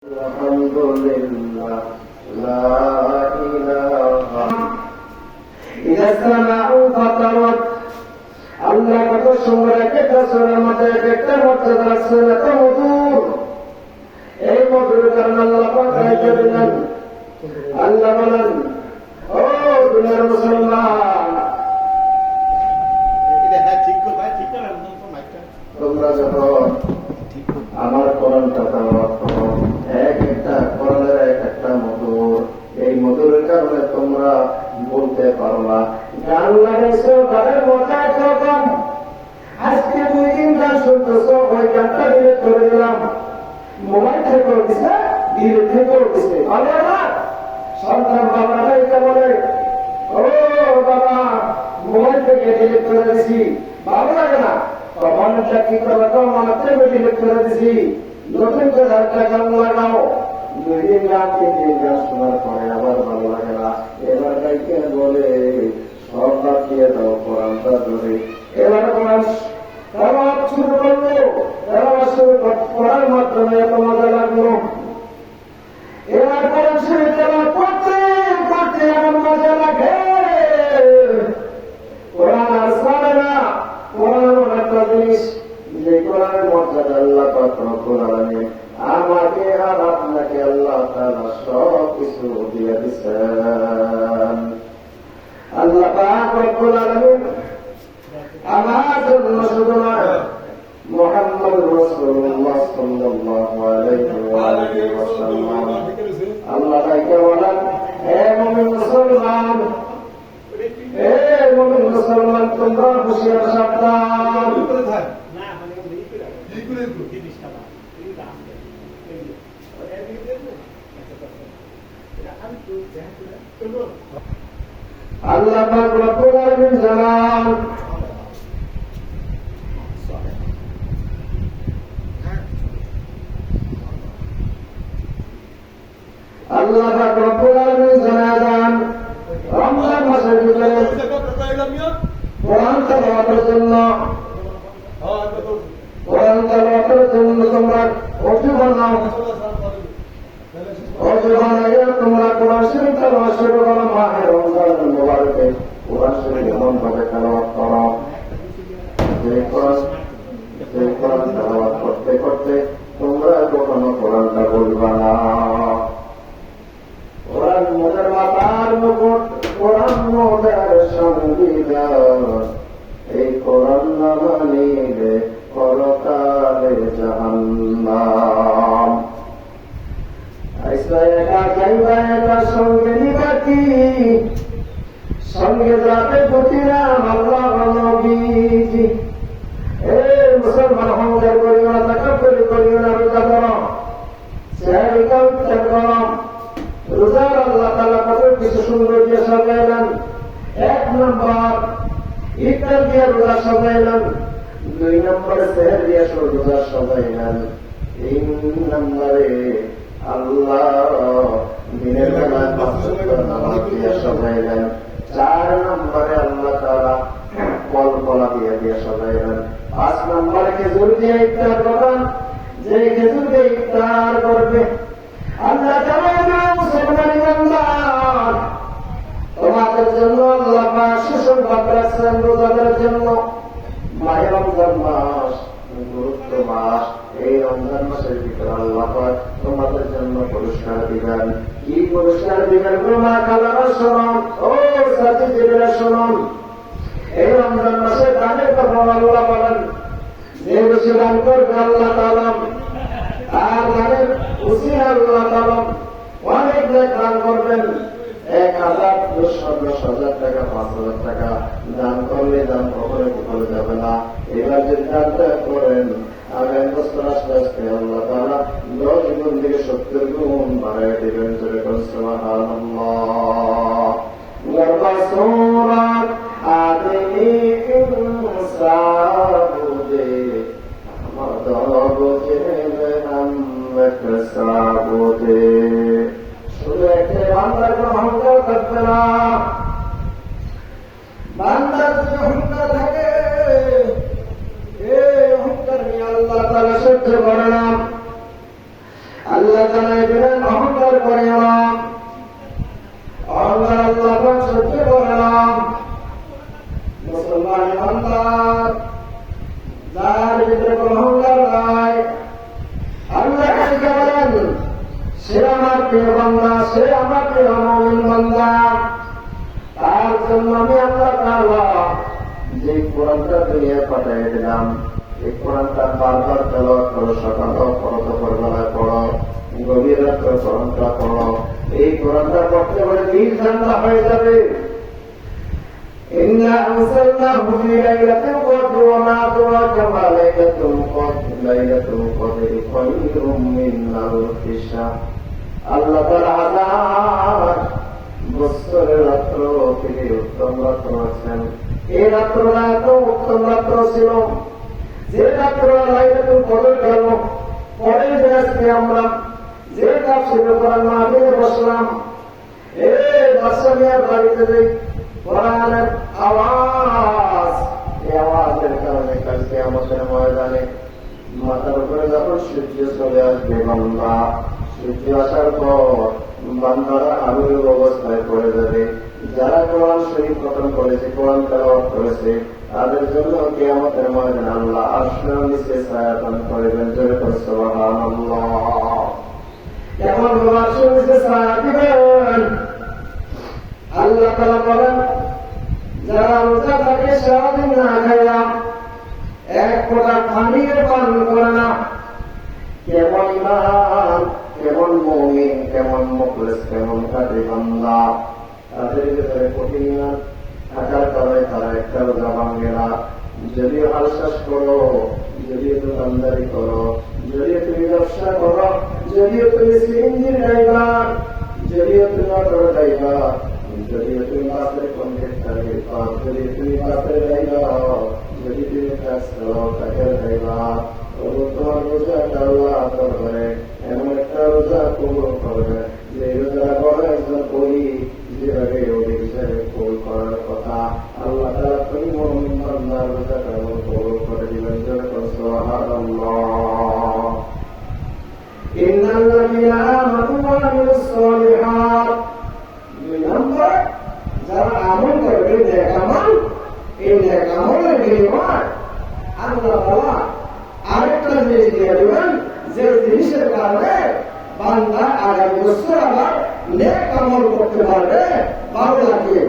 আলহামদুলিল্লাহ লা ইলাহা ইল্লা সামাউ ফাতারাত আল্লাহ কত সুন্দর একটা সূরার মধ্যে একটা মর্যাদা আছে এত মধুর এই মধুর কারণে আল্লাহ পাক গাইতে দিলেন আল্লাহ বলেন ও দুনিয়ার মুসলমান তোমরা যখন আমার কোরআনটা তেলাওয়াত করো এক একটা কোরআনের এক একটা মধুর এই মধুরের কারণে তোমরা বলতে পারবা গান লাগাইছো গানের মজা একরকম আজকে 2 দিন গান শুনতেছো ওই গানটা ডিলিট করে দিলাম মোবাইল থেকে দিছে ডিলিট থেকে দিছে ভালো না সন্তান বাবারা এটা বলে ও বাবা মোবাইল থেকে ডিলিট করে দিছি ভালো লাগে না মনটা কি করবে তো মনে থেকে ডিলিট করে দিছি নতুন করে একটা গান লাগাও 2 দিন গান 3 দিন গান শোনার পরে আবার ভালো লাগে না এবার গাইতে বলে সব বাদ দিয়ে দাও কোরআনটা ধরে এবার কোরআন তেলাওয়াত শুরু করলো তেলাওয়াত শুরু করার মাধ্যমে এত মজা লাগলো এবার কোরআন শরীফ তেলাওয়াত করতে করতে এমন মজা লাগে কোরআন আর সারে না কোরআন এমন একটা জিনিস যে কোরআনের মর্যাদা আল্লাহ পাক রব্বুল আলামিন আমাকে আর আপনাকে আল্লাহ তাআলা সব কিছু দিয়ে দিয়েছেন আল্লাহ পাক রব্বুল আলামিন আমার জন্য শুধু নয় মুহাম্মদ রাসূলুল্লাহ সাল্লাল্লাহু আলাইহি ওয়াসাল্লাম আল্লাহ তাকে বলেন হে মুমিন মুসলমান হে মুমিন মুসলমান তোমরা হুঁশিয়ার সাবধান আল্লাহ পাক রব্বুল আলামিন জানান আল্লাহ পাক রব্বুল আলামিন জানান রমজান মাসের ভিতরে কোরআন তেলাওয়াতের জন্য তোমরা অজু বানাও অজু বানাইয়া তোমরা কোরআন শরীফ তেলাওয়াত শুরু করো মাহে রমজান মুবারকে কোরআন শরীফ এমন ভাবে তেলাওয়াত করো যে কোরআন তেলাওয়াত করতে করতে তোমরা কখনো কোরআনটা বলবা না কোরআন মোদের মাতার মুকুট কোরআন মোদের সংবিধান এই কোরআন না মানিলে পরকালে জাহান্নাম আইসা একা যাইবা একা সঙ্গে নিবা কি সঙ্গে যাবে প্রতিরাম আল্লাহ নবীজি এ মুসলমান অহংকার করিও না তাকাব্বুর করিও না রোজা করো সেহরিকা উচ্চার করো রোজার আল্লাহ তাআলা কত কিছু সুন্দর দিয়ে সাজাইলেন 1 নম্বর ইফতার দিয়ে রোজা সাজাইলেন 2 নম্বরে সেহর দিয়ে রোজা সাজাইলেন 3 নম্বরে আল্লাহ দিনের বেলা 5 ওয়াক্ত নামাজ দিয়ে সাজাইলেন 4 নম্বরে আল্লাহ তাআলা কলকলা দিয়ে সাজাইলেন 5 নম্বরে খেজুর দিয়ে ইফতার করবেন যে খেজুর দিয়ে ইফতার করবে আল্লাহ তাআলা মুসলমান ইমানদার তোমাদের জন্য আল্লাহ পাক সুসংবাদ রাখছেন রোজাদের জন্য মাহে রমজান মাস গুরুত্ব মাস এই রমজান মাসের ভিতরে আল্লাহ পাক তোমাদের জন্য পুরস্কার দিবেন কি পুরস্কার দিবেন মা খালারা শুনুন ও সাথী জীবীরা শুনুন এই রমজান মাসে দানের কথা আল্লাহ বলেন যে বেশি দান করবে আল্লাহ তাআলা আর দানের উসিলা আল্লাহ তাআলা অনেক দান করবেন 1000 10,000 টাকা 5,000 টাকা দান করলে দান কখনো বিফলে যাবে না এবার যদি দানটা করেন আগামী বছর আস্তে আস্তে আল্লাহ তাআলা 10 গুণ থেকে 70 গুণ বাড়ায় দেবেন সুবহানাল্লাহ গর্বাসুরাত আদমি ইনসাবুদে মদবুজে নাম সাবুদে শুধু একটা বান্দার কোন অহংকার থাকবে না বান্দার যদি অহংকার থাকে এই অহংকার নিয়ে আল্লাহ তাআলা সহ্য করে না আল্লাহ তাআলা দিলেন অহংকার করে এলাম, অহংকার আল্লাহ পাক সহ্য করলাম। মুসলমান ইমানদার যার ভিতরে কোনো অহংকার নাই, আল্লাহ কাছে বলেন সে আমার প্রিয় বান্দা, সে আমার প্রিয় মুমিন বান্দা। তার জন্য আমি আল্লাহ তাআলা যে কোরআনটা দুনিয়া পাঠিয়ে দিলাম, এই কোরআনটা বারবার তেলাওয়াত করো, সকালে পড়ো, দুপুরবেলায় পড়ো, গভীর রাত্রে কোরআনটা পড়ো। এই কোরআনটা পড়তে পড়ে দিল ঠান্ডা হয়ে যাবে। إنا أنزلناه في ليلة القدر وما أدراك ما ليلة القدر ليلة القدر خير من ألف شهر আল্লাহ তাআলা হাজার বছরের রাত্র থেকে উত্তম রাত্র আছেন। এই রাত্রটা এত উত্তম রাত্র ছিল যে রাত্রটা লাইলাতুল কদর গেল। পরে যে আজকে আমরা যে তাফসীরে কোরআন মাহফিলে বসলাম, এই বাদশাহিয়ার বাড়িতে যে কোরআনের আওয়াজ, এই আওয়াজের কারণে কালকে আমাদের ময়দানে মাথার উপরে যখন সূর্য চলে আসবে, বান্দা সূর্য আসার পর বান্দারা আগুনের অবস্থায় পড়ে যাবে। যারা কোরআন শরীফ পঠন করেছে, কোরআন তেলাওয়াত করেছে, তাদের জন্য কিয়ামতের ময়দানে আল্লাহ আরশের নিচে ছায়া দান করবেন। জোরে করে সুবহানাল্লাহ। এমন আরশের নিচে ছায়া দিবেন। আল্লাহ তাআলা বলেন যারা রোজা থাকে সারাদিন না খাইয়া এক ফোঁটা পানির পান করে না, কেমন ইমান, কেমন মুমিন, কেমন মুখলেস, কেমন কাজী বান্দা, তাদের ভিতরে কঠিন ইমান থাকার কারণে তারা একটা রোজা ভাঙে না। যদিও আলসাস করো, যদিও দোকানদারি করো, যদিও তুমি ব্যবসা করো, যদিও তুমি সিএনজি ড্রাইভার, যদিও তুমি অটো ড্রাইভার, যদিও তুমি বাসের কন্ডাক্টর, যদি তুমি বাসের ড্রাইভার, যদি তুমি ট্রাক চালাও, ট্রাকের ড্রাইভার, তোমার রোজাটা আল্লাহ করবে, এমন একটা রোজা কবুল করবে যে রোজা করে একজন করি যেভাবে ওই হিসাবে কবুল করার কথা। আল্লাহ তাআলা তুমি মুমিন বান্দার রোজাটা কবুল করে দিবেন। যেরকম সুবহানাল্লাহ। ইন্নাল্লাযীনা আমানু ওয়া আমিলুস সালিহাত, দুই নম্বর যারা আমল করবে নেক আমল, এই নেক আমলের বিনিময় আল্লাহ তাআলা আরেকটা জিনিস দিয়ে দেবেন, যে জিনিসের কারণে বান্দা আগামী বছর আবার নেক আমল করতে পারবে, ভালো লাগে।